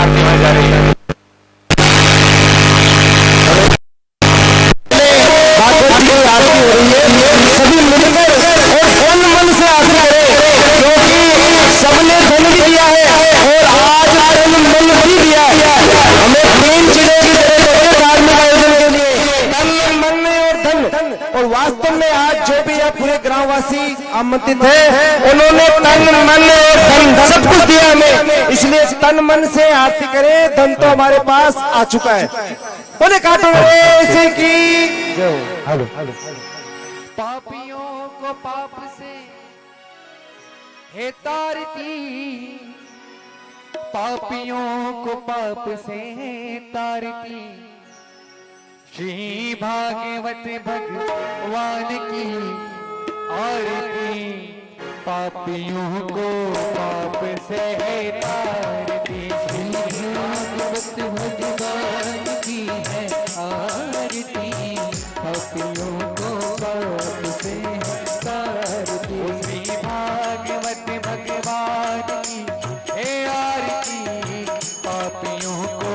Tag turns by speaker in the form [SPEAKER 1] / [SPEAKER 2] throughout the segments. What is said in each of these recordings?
[SPEAKER 1] आरती में जा रही है।
[SPEAKER 2] भागवत की आरती हो रही है, सभी मिलकर और तन मन से आरती करें, क्योंकि सबने धन भी दिया है और आज तन मन भी दिया है। हमें 3 चीजों की जरूरत है धार्मिक आयोजन के लिए, तन मन और धन। और वास्तव में आज जो भी है पूरे ग्रामवासी आमंत्रित है, उन्होंने तन मन और धन सब कुछ दिया हमें, इसलिए तन मन से आरती करें। धन तो हमारे पास आ चुका है। बोले काटो ऐसे की हेलो।
[SPEAKER 3] पापियों को पाप से है तारती, पापियों को पाप से है तारती, श्री भागवत भगवान की आरती, पापियों को पाप से है तारती, श्री भागवत भगवान की है आरती, पापियों को पाप से है तारती, श्री भागवत भगवान की है आरती, पापियों को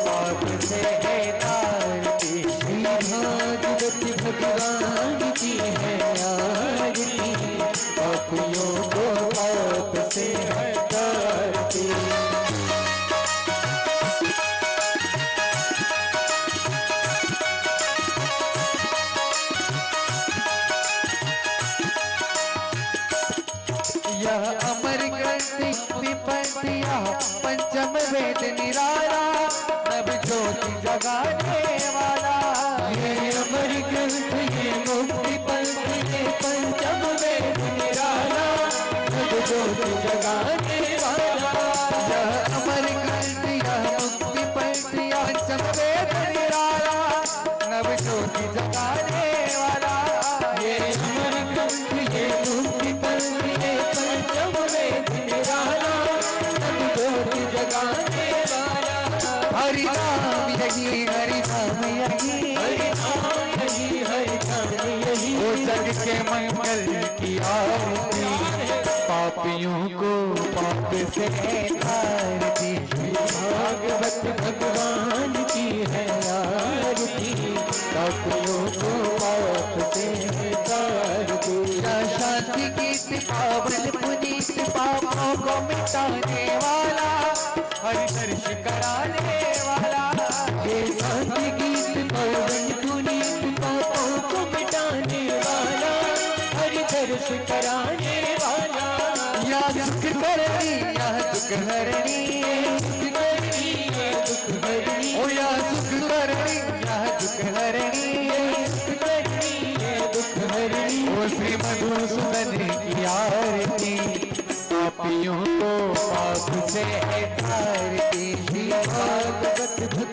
[SPEAKER 3] पाप से है तारती, श्री भागवत भगवान की है आरती, पापियों को पाप से है तारती। यह अमर ग्रंथ विपत्तिया पंचम वेद निराला, नव ज्योति जगाने वाला, ये अमर ग्रंथ ये मुक्ति पंथ ये पंचम वेद निराला, नव ज्योति जगाने वाला, यह अमर ग्रंथ यह मुक्ति पंथ यह पंचम वेद निराला, नव ज्योति जगाने वाला, ये अमर ग्रंथ ये मुक्ति पंथ ये पंचम वेद निराला, नव ज्योति जगाने वाला, हरि नाम यही हरि नाम यही, हरि नाम यही हरि नाम यही, वो जग के मंगल की आरती, पापियों को पाप से है तारती, भागवत भगवान की है आरती, पापियों को पाप से है तारती, शांति गीत पावन पुनीत पापों को मिटाने वाला, हरि दर्श कराने वाला, ये शांति गीत पावन पुनीत पापों को मिटाने वाला, हरि दर्श कराने वाला, या सुख करनी या दुख हरनी, सुख करनी या दुख हरनी, ओ या सुख करनी या दुख हरनी, सुख करनी या दुख हरनी, ओ श्री मधुसूदन की आरती, पापियों को पाप से है तारती, श्री भागवत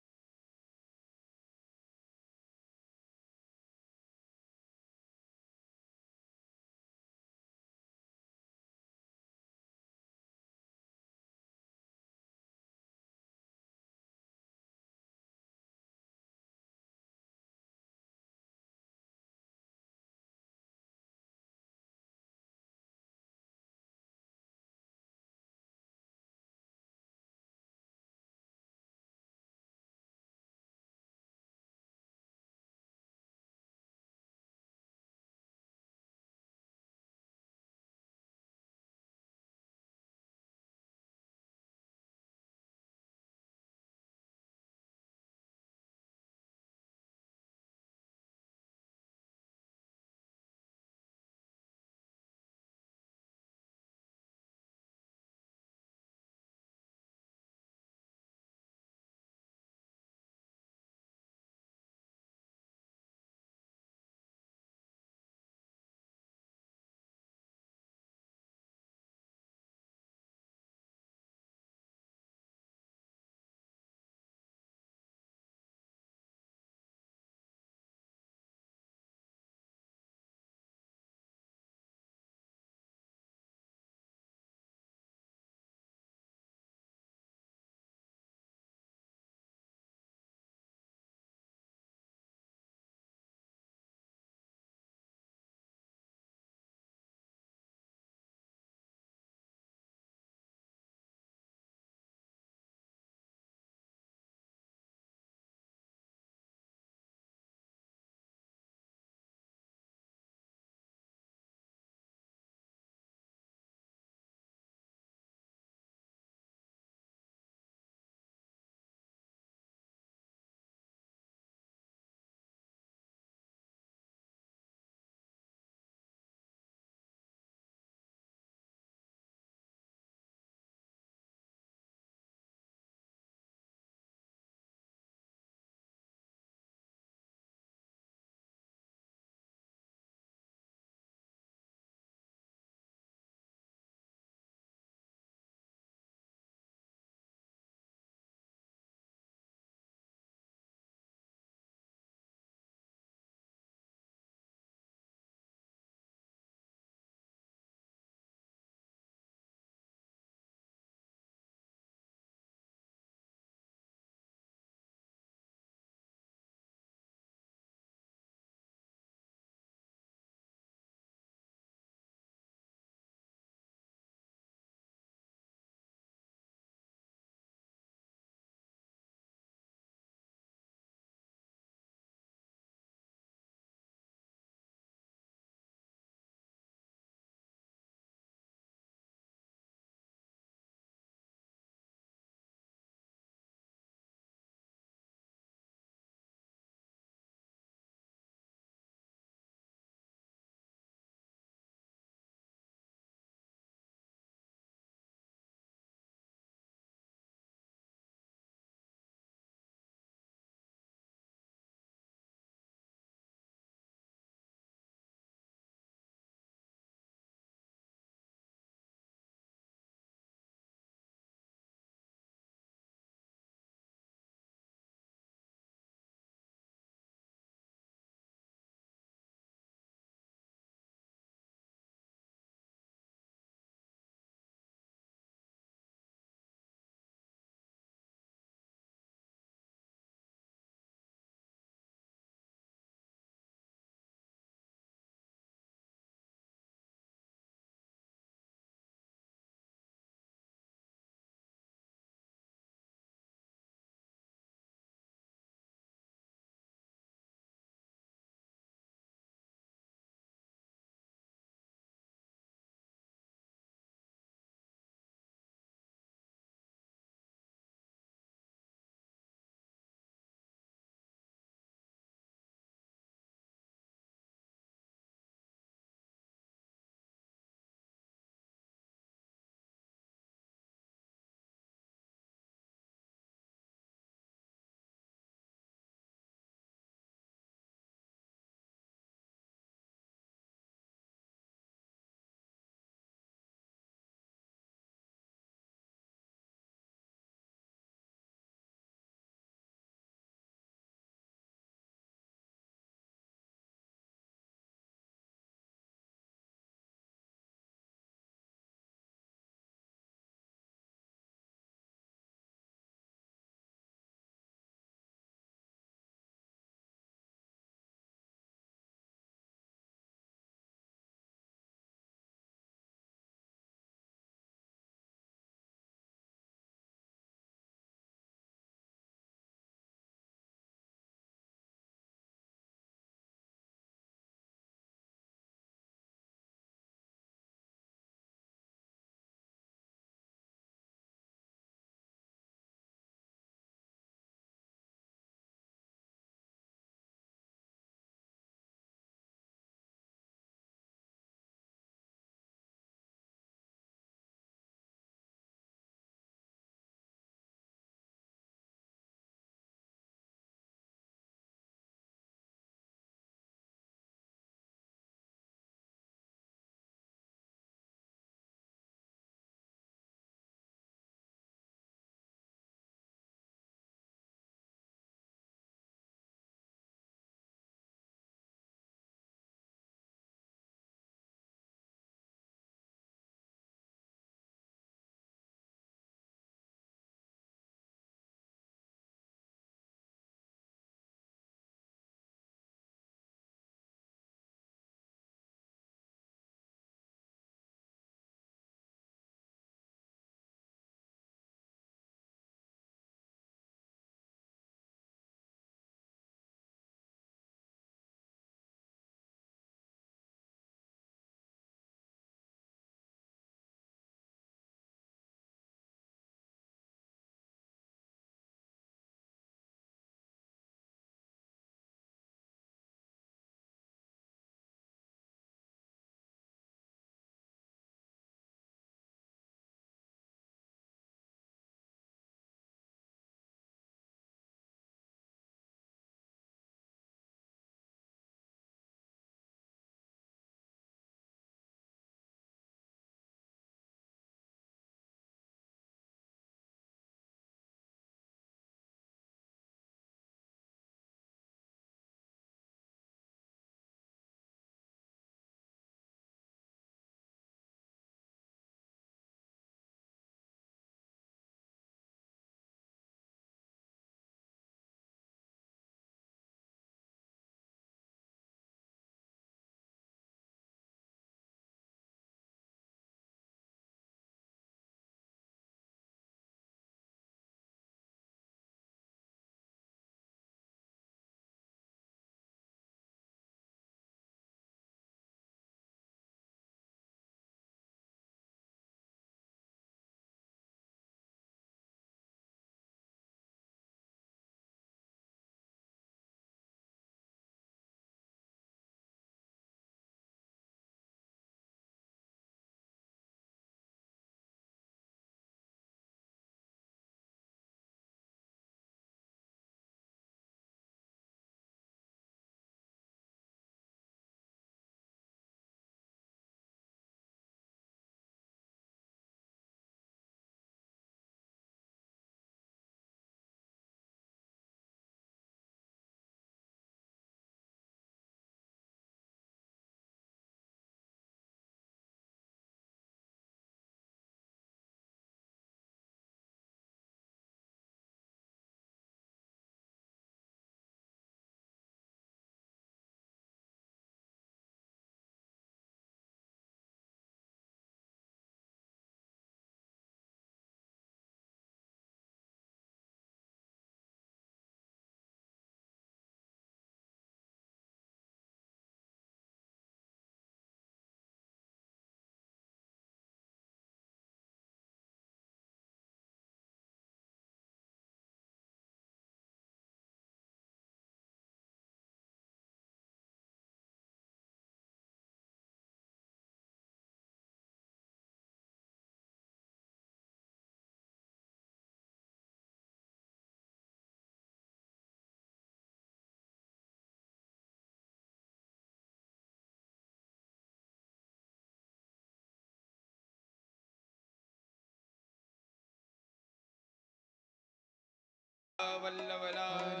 [SPEAKER 1] वल्लभलाल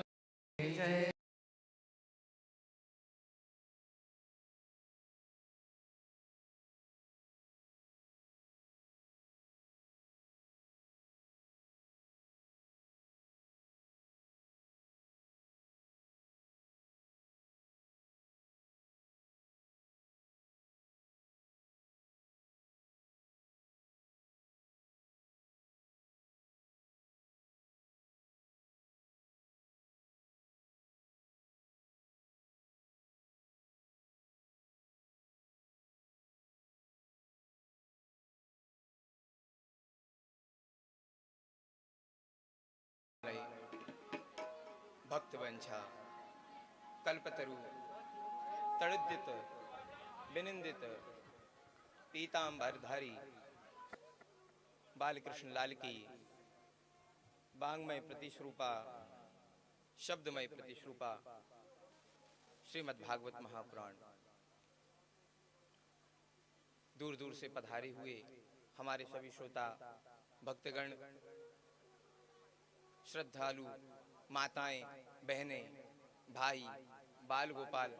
[SPEAKER 3] जय
[SPEAKER 1] भक्त वंशा कल्पतरु तड़ुद्यत विनिंदित पीतांबरधारी बालकृष्ण लाल की वांग्मय प्रतिश्रूपा शब्दमय प्रतिश्रूपा श्रीमद् भागवत महापुराण दूर दूर से पधारे हुए हमारे सभी श्रोता भक्तगण श्रद्धालु माताएं बहनें भाई बाल गोपाल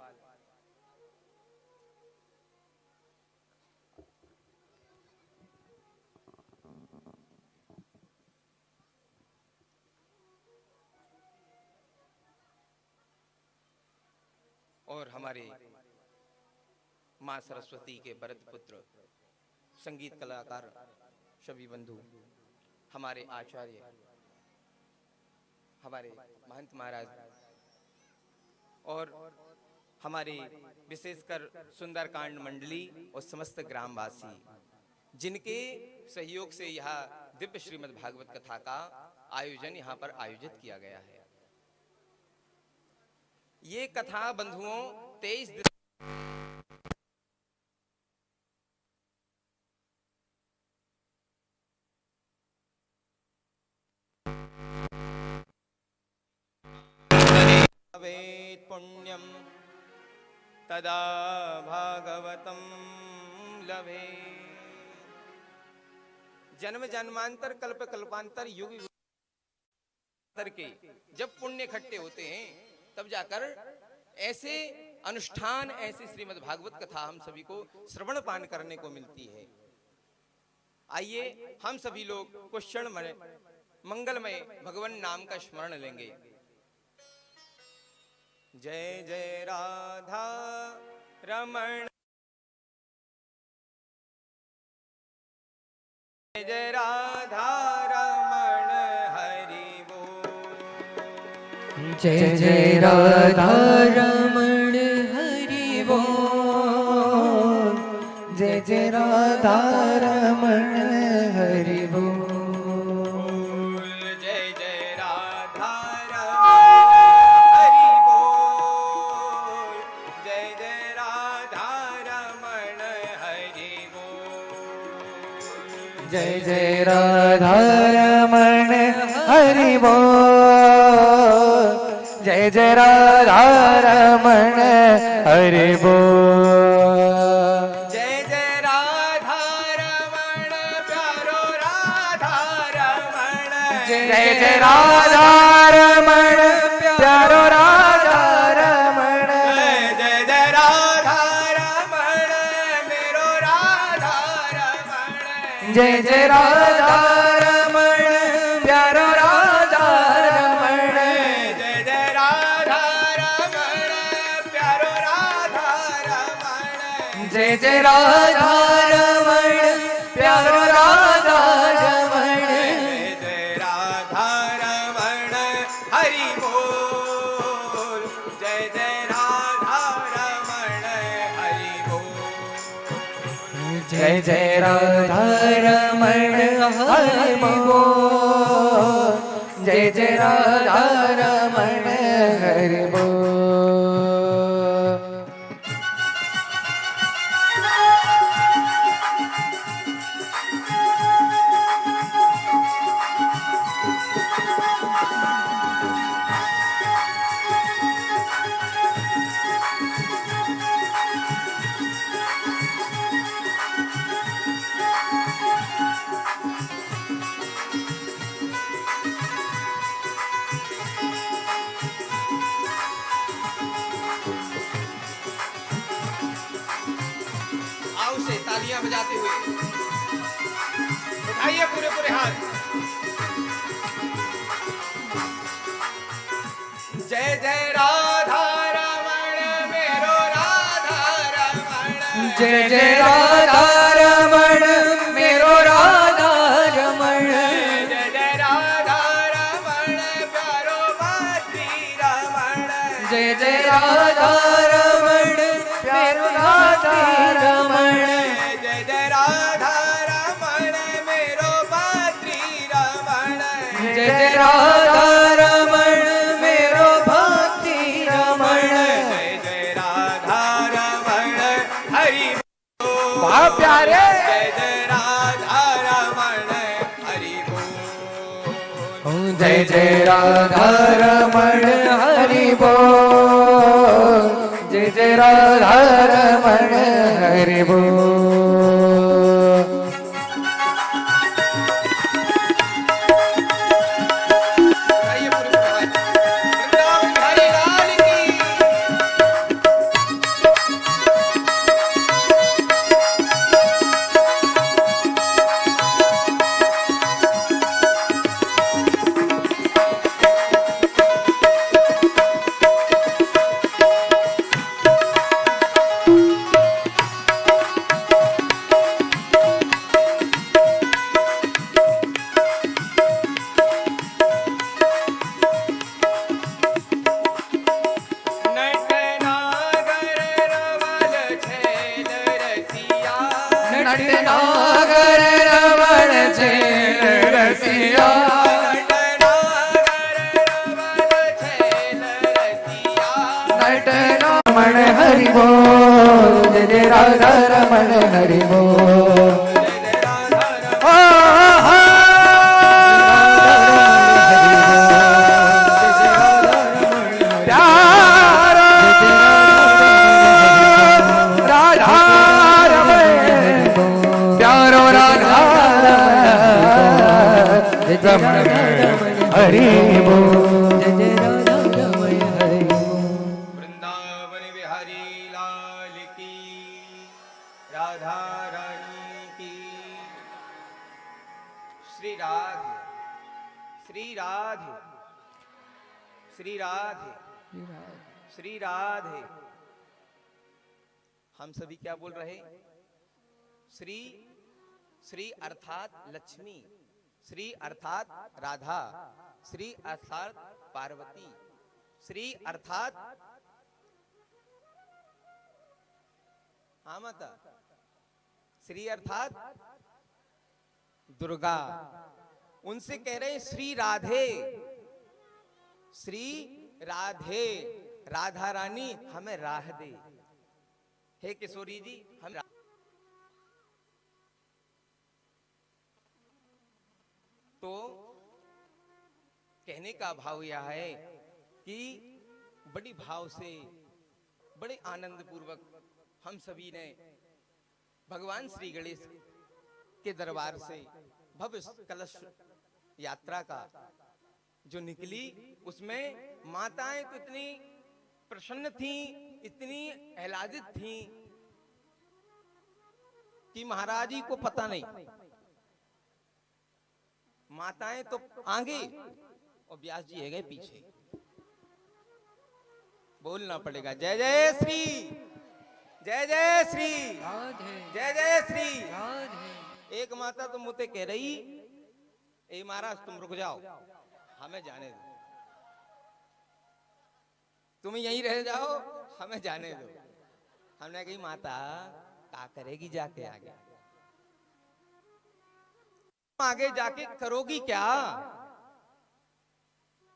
[SPEAKER 1] और हमारे मां सरस्वती के भरत पुत्र संगीत कलाकार सभी बंधु हमारे आचार्य हमारे महंत महाराज और हमारे विशेषकर सुंदरकांड मंडली और समस्त ग्रामवासी जिनके सहयोग से यह दिव्य श्रीमद् भागवत कथा का आयोजन यहाँ पर आयोजित किया गया है। ये कथा बंधुओं 23 पुण्यम तदा भागवतम लभे। जन्म जन्मांतर कल्प कल्पांतर युग युगांतर के जब पुण्य इकट्ठे होते हैं तब जाकर ऐसे अनुष्ठान ऐसी श्रीमद् भागवत कथा हम सभी को श्रवण पान करने को मिलती है। आइए हम सभी लोग कुछ क्षण मंगलमय भगवान नाम का स्मरण लेंगे। जय जय राधा रमण जय जय राधा रमण हरि बोल।
[SPEAKER 3] जय जय राधा रमण हरि बोल। जय जय राधा रमण हरि बोल। जय जय राधा रमण हरि बोल। जय जय राधा रमण हरि बोल।
[SPEAKER 1] जय जय राधा रमण प्यारो राधा रमण।
[SPEAKER 3] जय जय राधा रमण प्यारो राधा रमण।
[SPEAKER 1] जय जय राधा रमण मेरो राधा रमण।
[SPEAKER 3] जय जय राधा रमण प्यारो राधा रमण।
[SPEAKER 1] जय जय राधा रमण प्यारो राधा रमण।
[SPEAKER 3] जय जय राधा रमण प्यारो राधा रमण।
[SPEAKER 1] जय राधा रमण हरि बोल। जय जय राधा रमण हरि बोल।
[SPEAKER 3] जय जय राधा रमण हरि बोल। जय जय राधा रमण हरि बोल।
[SPEAKER 1] भाव से तालियां बजाते हुए उठाइए पूरे पूरे हाथ। जय जय राधा रमण मेरो राधा रमण,
[SPEAKER 3] जय जय राधा रमण मेरो राधा रमण,
[SPEAKER 1] जय जय राधा रमण प्यारो भाती रमण,
[SPEAKER 3] जय जय राधा रमण मेरो राधा रमण,
[SPEAKER 1] जय जय राधा रमण मेरो भाती रमण,
[SPEAKER 3] जय जय राधा रमण मेरो भक्ति रमण,
[SPEAKER 1] जय जय राधा रमण हरि
[SPEAKER 3] वाह प्यारे,
[SPEAKER 1] जय जय राधा रमण हरि बोल।
[SPEAKER 3] जय जय राधा रमण हरि बोल, जय जय राधा रमण हरि बोल।
[SPEAKER 1] आइए पूरे पूरे हाथ। वृंदावन बिहारी लाल की। नटनागर रवल छैल रसिया,
[SPEAKER 3] नटनागर रमण छैल रसिया,
[SPEAKER 1] नटनागर रवल छैल रसिया,
[SPEAKER 3] नटनामण हरि बोल, जय जय राधा रमण हरि बोल।
[SPEAKER 1] जय जय राधा रमण।
[SPEAKER 3] प्यारा राधा रमण, प्यारो राधा रमण हरि बोल, जय जय राधा रमण हरि बोल।
[SPEAKER 1] वृंदावन बिहारी लाल की, राधा रानी की। श्री राधे श्री राधे श्री राधे श्री राधे। हम सभी क्या बोल रहे? श्री श्री अर्थात लक्ष्मी, श्री अर्थात राधा, श्री अर्थात पार्वती, श्री अर्थात हाँ माता, श्री अर्थात दुर्गा। उनसे कह रहे हैं श्री राधे, श्री राधे, राधा रानी हमें राह दे। हे किशोरी जी हम तो कहने का भाव यह है कि बड़ी भाव से बड़े आनंद पूर्वक हम सभी ने भगवान श्री गणेश के दरबार से भव्य कलश यात्रा का जो निकली, उसमें माताएं तो इतनी प्रसन्न थीं, इतनी आह्लादित थीं कि महाराज जी को पता नहीं। माताएं तो आगे और व्यास जी है गए पीछे। बोलना पड़ेगा जय जय श्री, जय जय श्री, जय जय श्री। एक माता तो मुझे कह रही, ए महाराज तुम रुक जाओ, हमें जाने दो, तुम यहीं रह जाओ, हमें जाने दो। हमने कही माता क्या करेगी जाके आगे, आगे जाके करोगी क्या?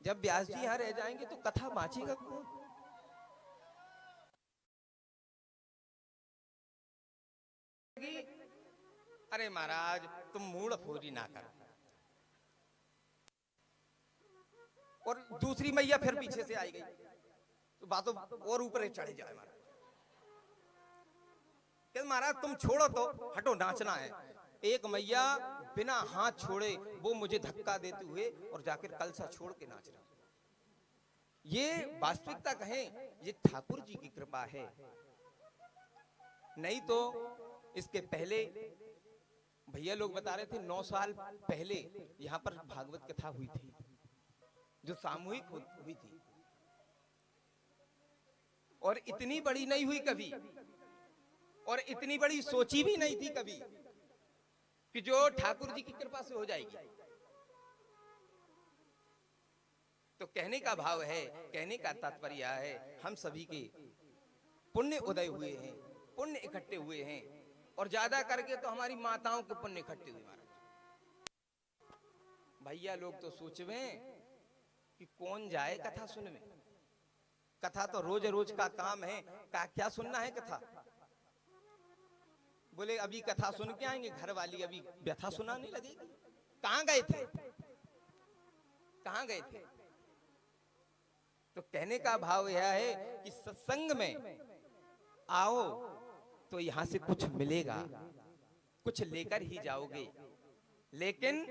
[SPEAKER 1] जब व्यास जी यहाँ रह जाएंगे तो कथा बाँचेगा कौन? अरे महाराज तुम मूड फोरी ना कर। और दूसरी मैया फिर पीछे से आई गई तो बातों और ऊपर चढ़े जाए महाराज। महाराज तुम छोड़ो तो हटो, नाचना है। एक मैया बिना हाथ छोड़े वो मुझे धक्का देते हुए और जाकर कलसा छोड़ के नाच रहा। ये वास्तविकता कहें, ये ठाकुर जी की कृपा है। नहीं तो इसके पहले भैया लोग बता रहे थे 9 साल पहले यहाँ पर भागवत कथा हुई थी, जो सामूहिक हुई थी, और इतनी बड़ी नहीं हुई कभी, और इतनी बड़ी सोची भी नहीं थी कभी कि जो ठाकुर जी की कृपा से हो जाएगी। तो कहने का भाव है, कहने का तात्पर्य है, हम सभी के पुण्य उदय हुए हैं, पुण्य इकट्ठे हुए हैं, और ज्यादा करके तो हमारी माताओं के पुण्य इकट्ठे हुए। महाराज भैया लोग तो सोचवे कि कौन जाए कथा सुनने, कथा तो रोज रोज का काम है, क्या सुनना है कथा। बोले अभी कथा सुन के आएंगे, घर वाली अभी व्यथा सुनाने लगेगी। कहां गए थे, कहां गए थे। तो कहने का भाव यह है कि सत्संग में आओ तो यहां से कुछ मिलेगा, कुछ लेकर ही जाओगे, लेकिन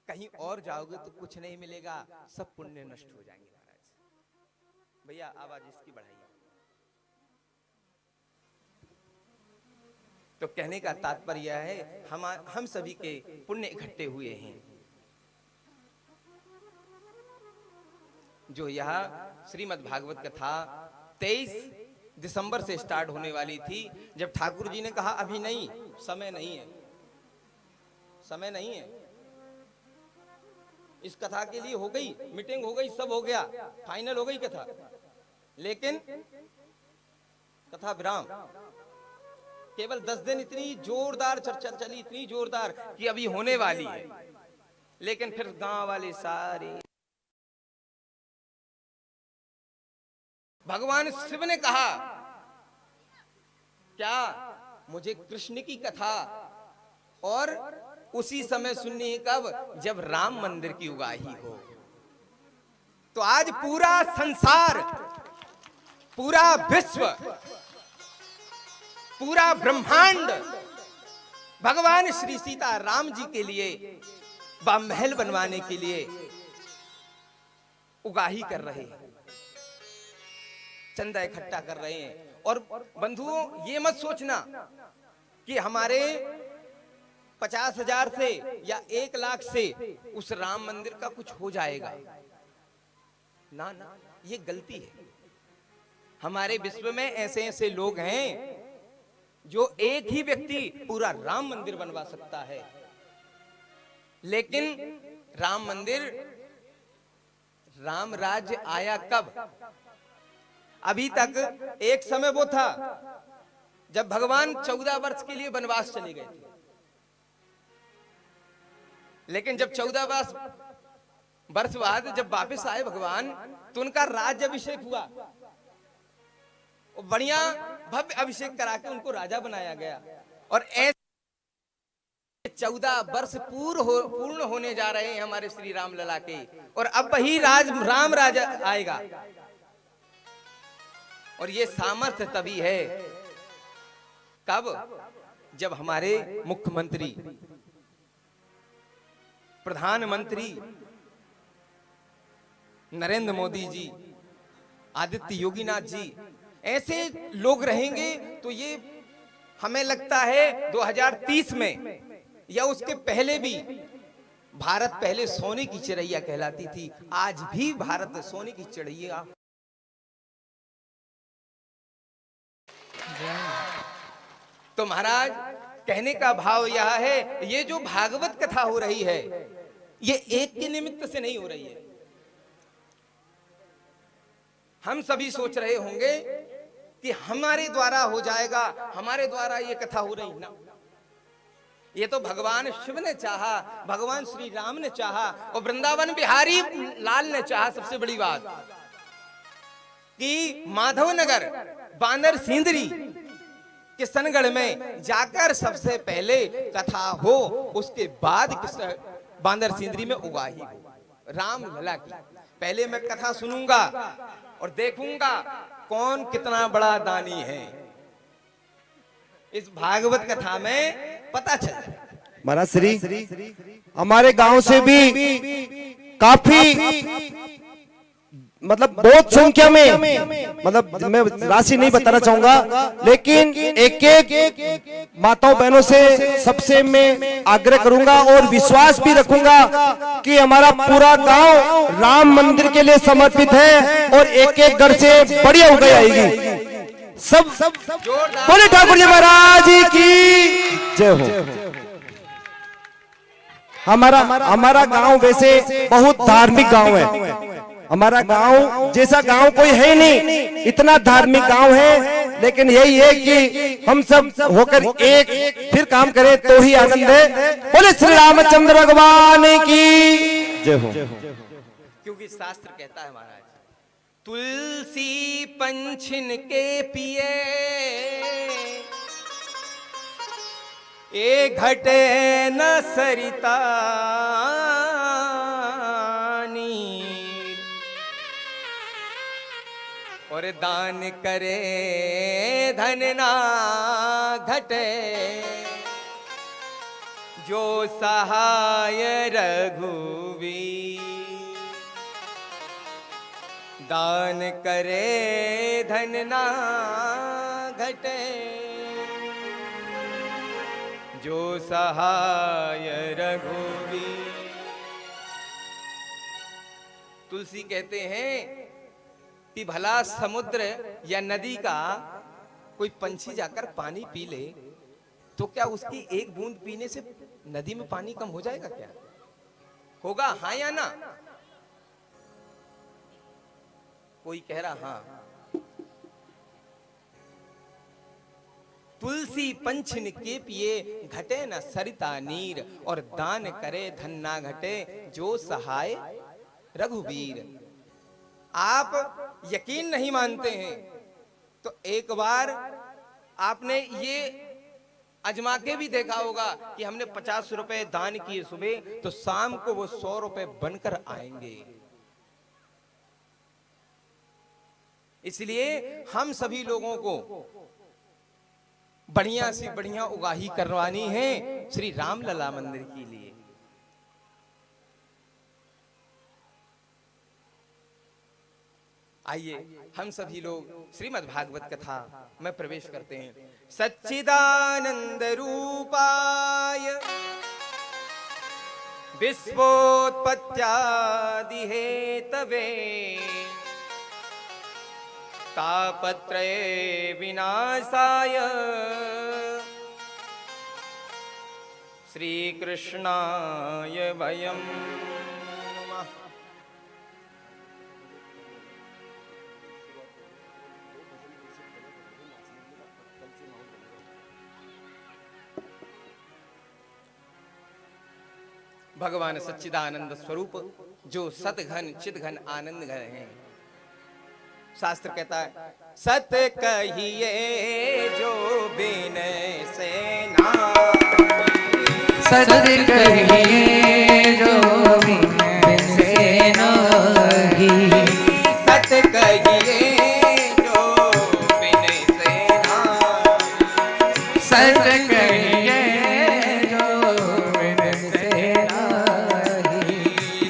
[SPEAKER 1] कहीं और जाओगे तो कुछ नहीं मिलेगा, सब पुण्य नष्ट हो जाएंगे। महाराज भैया आवाज इसकी बढ़ाइए। तो कहने का तात्पर्य है हम सभी के पुण्य इकट्ठे हुए हैं। जो यह श्रीमद् भागवत कथा 23 दिसंबर से स्टार्ट होने वाली थी, जब ठाकुर जी ने कहा अभी नहीं, समय नहीं है, समय नहीं है, इस कथा के लिए हो गई मीटिंग, हो गई, सब हो गया, फाइनल हो गई कथा, लेकिन कथा विराम। केवल 10 दिन इतनी जोरदार चर्चा चली, इतनी जोरदार कि अभी होने वाली है, लेकिन फिर गांव वाले सारे, भगवान शिव ने कहा क्या मुझे कृष्ण की कथा और उसी समय सुननी है, कब, जब राम मंदिर की उगाही हो। तो आज पूरा संसार, पूरा विश्व, पूरा ब्रह्मांड भगवान श्री सीता राम जी के लिए महल बनवाने के लिए उगाही कर रहे हैं, चंदा इकट्ठा कर रहे हैं। और बंधुओं ये मत सोचना कि हमारे 50,000 से या 1 लाख से उस राम मंदिर का कुछ हो जाएगा, ना ना, ये गलती है। हमारे विश्व में ऐसे ऐसे लोग हैं जो एक ही व्यक्ति पूरा राम मंदिर बनवा सकता है, लेकिन राम मंदिर, राम राज्य आया कब? अभी तक एक समय वो था जब भगवान 14 वर्ष के लिए वनवास चले गए थे, लेकिन जब 14 वर्ष बाद जब वापस आए भगवान, तो उनका राज्य अभिषेक हुआ, बढ़िया भव्य अभिषेक करा के उनको राजा बनाया गया। और ऐसे 14 वर्ष पूर्ण होने जा रहे हैं हमारे श्री राम लला के, और अब वही राम राजा आएगा। और ये सामर्थ्य तभी है कब, जब हमारे मुख्यमंत्री, प्रधानमंत्री नरेंद्र मोदी जी, आदित्य योगीनाथ जी, ऐसे लोग रहेंगे। तो ये हमें लगता है 2030 में या उसके पहले भी, भारत पहले सोने की चिड़ैया कहलाती थी, आज भी भारत सोने की चिड़ैया। तो महाराज कहने का भाव यह है, ये जो भागवत कथा हो रही है, ये एक के निमित्त से नहीं हो रही है। हम सभी सोच रहे होंगे कि हमारे द्वारा हो जाएगा, हमारे द्वारा ये कथा हो रही ना, ये तो भगवान शिव ने चाहा, भगवान श्री राम ने चाहा, और वृंदावन बिहारी लाल ने चाहा। सबसे बड़ी बात कि माधवनगर बांदर सिंदरी किशनगढ़ में जाकर सबसे पहले कथा हो, उसके बाद बांदर सिंदरी में उगाही हो राम लला की। पहले मैं कथा सुनूंगा और देखूंगा कौन कितना बड़ा दानी है, इस भागवत कथा में पता चल।
[SPEAKER 2] महाराज श्री हमारे गांव से भी काफी मतलब बहुत संख्या में, मतलब मैं राशि नहीं बताना चाहूंगा, लेकिन एक एक माताओं बहनों से सबसे मैं आग्रह करूंगा और विश्वास भी रखूंगा कि हमारा पूरा गांव राम मंदिर के लिए समर्पित है और एक एक घर से बढ़िया उगाई आएगी। सब बोले ठाकुर जी महाराज की जय हो। हमारा गांव वैसे बहुत धार्मिक गांव है। हमारा गांव जैसा गांव कोई है नहीं, इतना धार्मिक गांव है। लेकिन यही है कि हम सब होकर एक फिर काम करें तो ही आनंद है। बोले श्री रामचंद्र भगवान की जय हो।
[SPEAKER 1] क्योंकि शास्त्र कहता है महाराज, तुलसी पंछिन के पिए ए घटे न सरिता नीर, और दान करे धन ना घटे जो सहाय रघुवीर। दान करे धन ना घटे जो सहाय रघुवीर। तुलसी कहते हैं कि भला समुद्र या नदी का कोई पंछी जाकर पानी पी ले तो क्या उसकी एक बूंद पीने से नदी में पानी कम हो जाएगा? क्या होगा? हाँ या ना? कोई कह रहा हाँ। तुलसी पंछिन के पिए घटे न सरिता नीर, और दान करे धन ना घटे जो सहाय रघुवीर। आप यकीन नहीं मानते हैं तो एक बार आपने ये अजमा के भी देखा होगा कि हमने 50 रुपए दान किए सुबह तो शाम को वो 100 रुपए बनकर आएंगे। इसलिए हम सभी लोगों को बढ़िया से बढ़िया उगाही करवानी है श्री रामलला मंदिर के लिए। आइए हम सभी लोग श्रीमद् भागवत कथा में प्रवेश करते हैं। सच्चिदानंद रूपाय विश्वोत्पत्त्यादि हेतवे तापत्रये विनाशाय श्रीकृष्णाय वयं नमः। भगवान सच्चिदानंद स्वरूप जो सतघन चितघन आनंद घन है। शास्त्र कहता है, सत कहिए जो विनय से नाहि,
[SPEAKER 3] सत कहिए जो विनय से नाहि,
[SPEAKER 1] सत कहिए जो विनय से नाहि,
[SPEAKER 3] सत कहिए जो विनय से नाहि,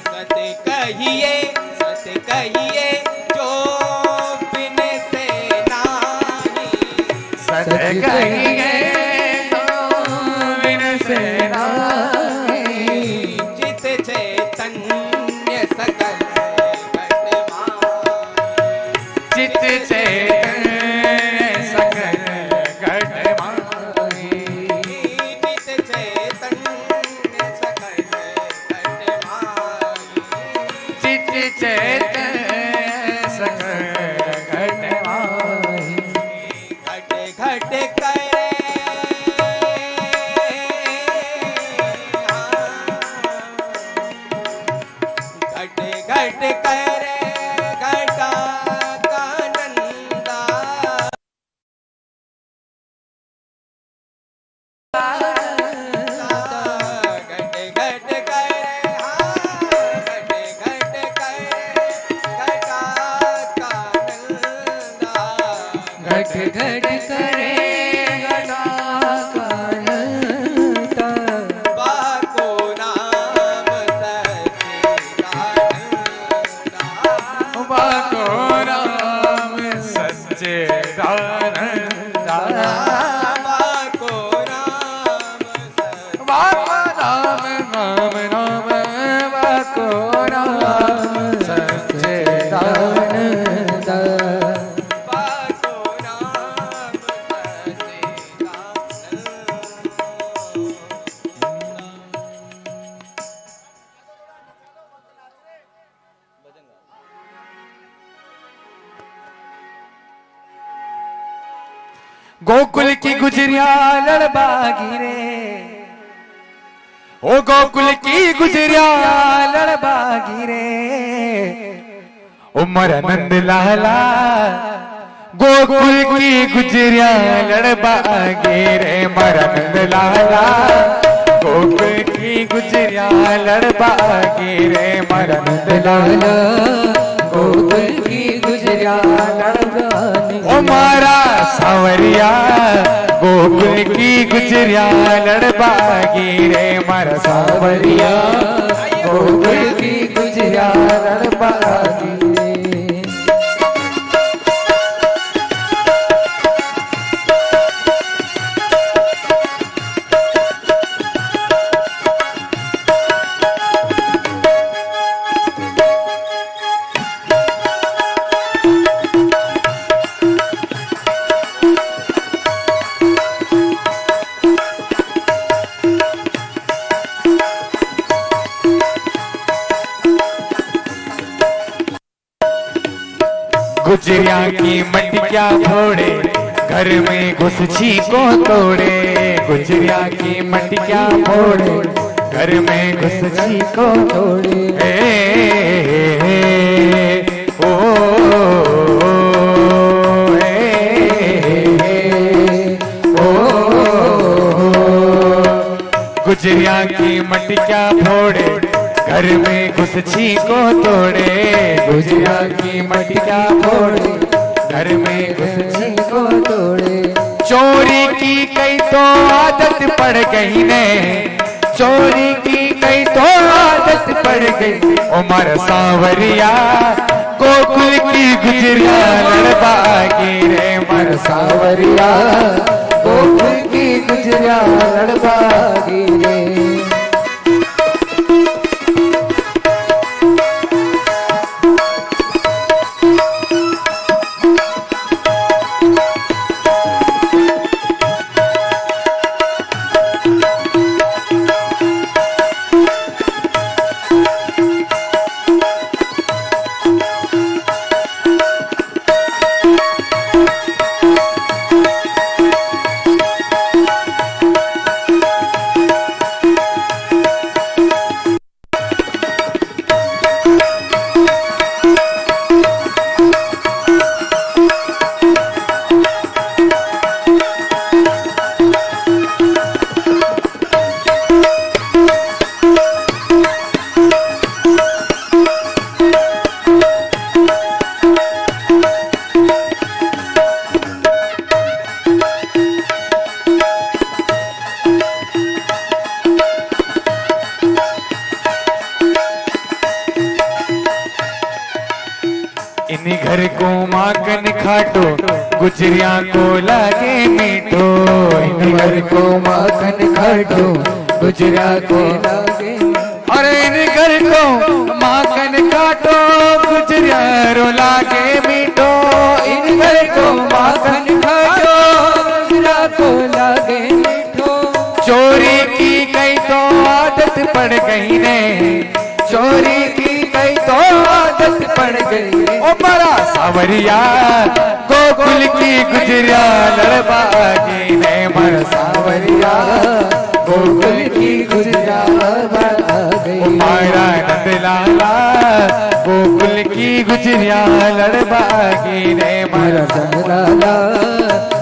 [SPEAKER 1] सत कहिए जो विनय से नाहि,
[SPEAKER 3] सत कहिए जो विनय से नाहि,
[SPEAKER 1] चित चैतन्य सकल घटवाई,
[SPEAKER 3] चित चैतन्य सकल घटवाई,
[SPEAKER 1] चित चैतन्य सकल घटवाई,
[SPEAKER 3] चित चैतन्य सकल घटवाई,
[SPEAKER 1] घट घट करे घट घट करे घटा का नंदा, घट घट करे घट घट करे घटा का नंदा,
[SPEAKER 3] घट घट करे घटा कानता,
[SPEAKER 1] बाको नाम सच्चिदानंदा,
[SPEAKER 3] वाक गोकुल की गुजरिया लड़बागी रे, ओ गोकुल की गुजरिया लड़बागी रे, उमर नंद लाला गोकुल की गुजरिया लड़बागी रे, मरनंद लाला गोकुल की गुजरिया लड़बागी रे, मरनंद लाला गोकुल की गुजरिया लड़बागी। ओ मारा सावरिया गोकुल की गुजरिया लड़बागी रे, मारा सावरिया गोकुल की गुजरिया लड़बागी। गुजरिया की मटिया फोड़े घर में घुस को तोड़े, गुजरिया की मटिया फोड़े घर में घुस को तोड़े। ओ गुजरिया की मटिया फोड़े घर में घुस को तोड़े, गुजरिया की मटिया फोड़े घर में घुस को तोड़े। चोरी की कई तो आदत पड़ गई ने, चोरी की कई तो आदत पड़ गई। उमर सांवरिया गोकुल की गुजरिया लड़बागी रे, मर सांवरिया गोकुल की गुजरिया लड़बागी रे। इन घर को माखन खाटो गुजरिया को लागे मीठो, इन घर को माखन खाटो गुजरिया को लागे। अरे इन घर को माखन खाटो गुजरिया रो लागे मीठो, इन घर को माखन खाटो गुजरिया को लागे मीठो। चोरी की कई तो आदत पड़ गई ने, चोरी की कई तो आदत पड़ गई। ओ बड़ा सावरिया गोकुल की गुजरिया लड़बागी ने, मर सावरिया गोकुल की गुजरिया लड़बागी। मारा नंद लाला गोकुल की गुजरिया लड़बागी ने, मर नंद लाला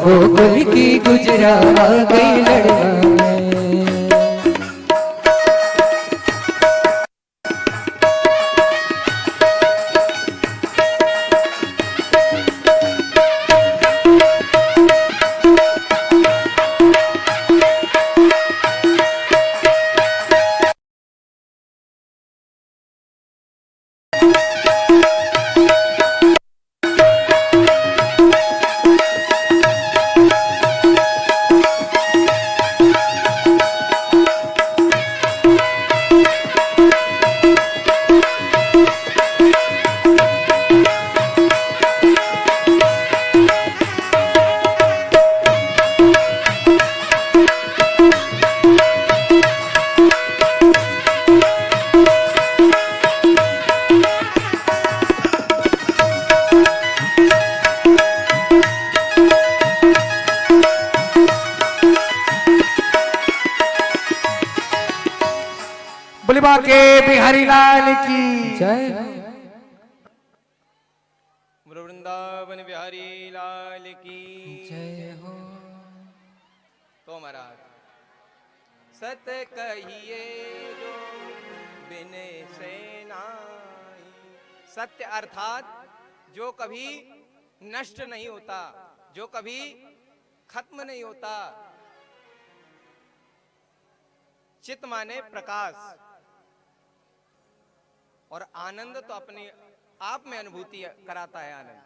[SPEAKER 3] गोकुल की गुजरिया गई लड़बागी। बोली बाके बिहारी लाल की जय।
[SPEAKER 1] वृंदावन बिहारी लाल की
[SPEAKER 3] जय हो।
[SPEAKER 1] तो महाराज सत कहिए जो बिन से नाई, सत्य अर्थात जो कभी नष्ट नहीं होता, जो कभी खत्म नहीं होता। चित माने प्रकाश, और आनंद तो अपने आप में अनुभूति कराता है। आनंद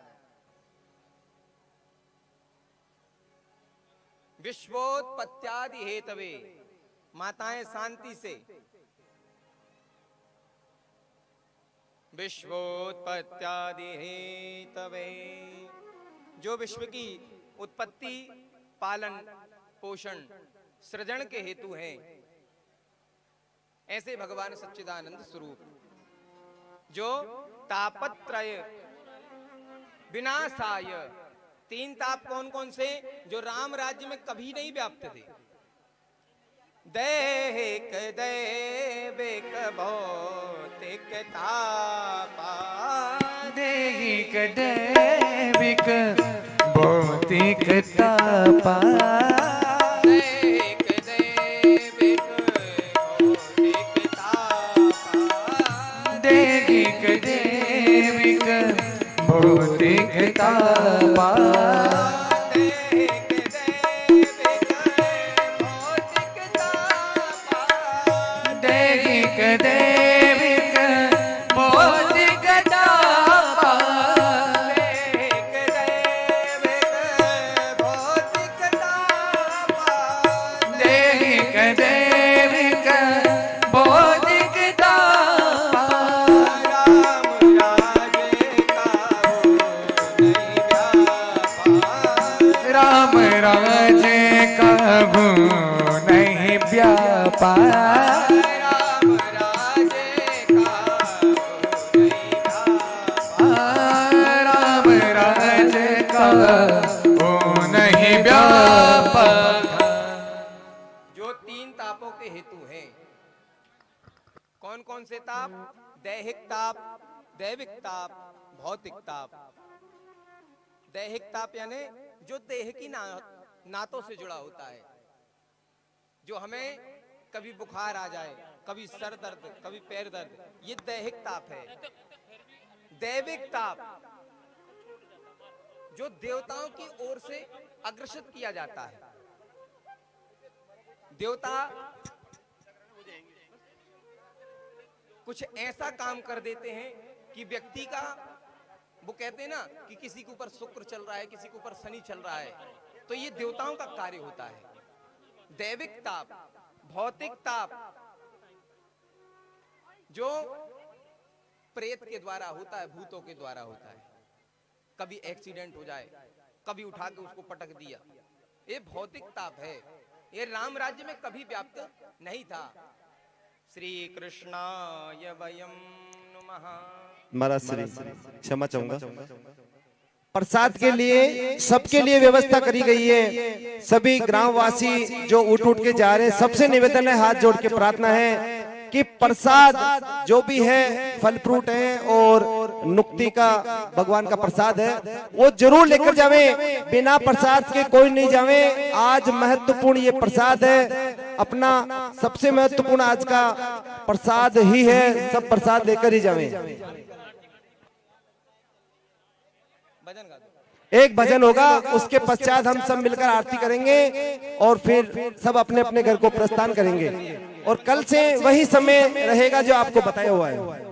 [SPEAKER 1] विश्वोत्पत्त्यादि हेतवे, माताएं शांति से, विश्वोत्पत्त्यादि हेतवे, जो विश्व की उत्पत्ति, पालन, पोषण, सृजन के हेतु हैं, ऐसे भगवान सच्चिदानंद स्वरूप जो तापत्रय विनाशाय, तीन ताप कौन कौन से, जो राम राज्य में कभी नहीं व्याप्त थे। दैहिक दैविक भौतिक तापा,
[SPEAKER 3] दैहिक दैविक भौतिक तापा,
[SPEAKER 1] दैहिक दैविक भौतिक तापा,
[SPEAKER 3] दैहिक दैविक भौतिक तापा, दैहिक दैविक भौतिक तापा,
[SPEAKER 1] दैहिक दैविक भौतिक तापा,
[SPEAKER 3] दैहिक दैविक भौतिक तापा,
[SPEAKER 1] राम राज्य का हो नहीं व्यापा,
[SPEAKER 3] राम राज्य का हो नहीं व्यापक।
[SPEAKER 1] जो तीन तापों के हेतु हैं, कौन कौन से ताप? दैहिक ताप, दैविक ताप, भौतिक ताप। दैहिक ताप यानी जो देह की नातों से जुड़ा होता है, जो हमें कभी बुखार आ जाए, कभी सर दर्द, कभी पैर दर्द, ये दैहिक ताप है। दैविक ताप जो देवताओं की ओर से अग्रसित किया जाता है। देवता कुछ ऐसा काम कर देते हैं कि व्यक्ति का, वो कहते हैं ना कि किसी के ऊपर शुक्र चल रहा है, किसी के ऊपर शनि चल रहा है, तो ये देवताओं का कार्य होता है। दैविक ताप, भौतिक ताप जो प्रेत के द्वारा होता है, भूतों के द्वारा होता है। कभी एक्सीडेंट हो जाए, कभी उठा के उसको पटक दिया, ये भौतिक ताप है। ये राम राज्य में कभी व्याप्त नहीं था। श्री कृष्णाय वयम नमः।
[SPEAKER 2] महाराज श्री क्षमा चाहूंगा। प्रसाद के लिए सबके लिए व्यवस्था करी गई है। सभी ग्रामवासी जो उठ उठ के जा रहे हैं, सबसे निवेदन है, हाथ जोड़ के प्रार्थना है कि प्रसाद जो भी है, फल फ्रूट है और नुक्ति का भगवान का प्रसाद है, वो जरूर लेकर जावे। बिना प्रसाद के कोई नहीं जावे। आज महत्वपूर्ण ये प्रसाद है, अपना सबसे महत्वपूर्ण आज का प्रसाद ही है। सब प्रसाद लेकर ही जावे। एक भजन होगा, उसके पश्चात हम सब मिलकर आरती करेंगे और फिर सब अपने अपने घर को प्रस्थान करेंगे। और कल से वही समय रहेगा जो आपको बताया हुआ है।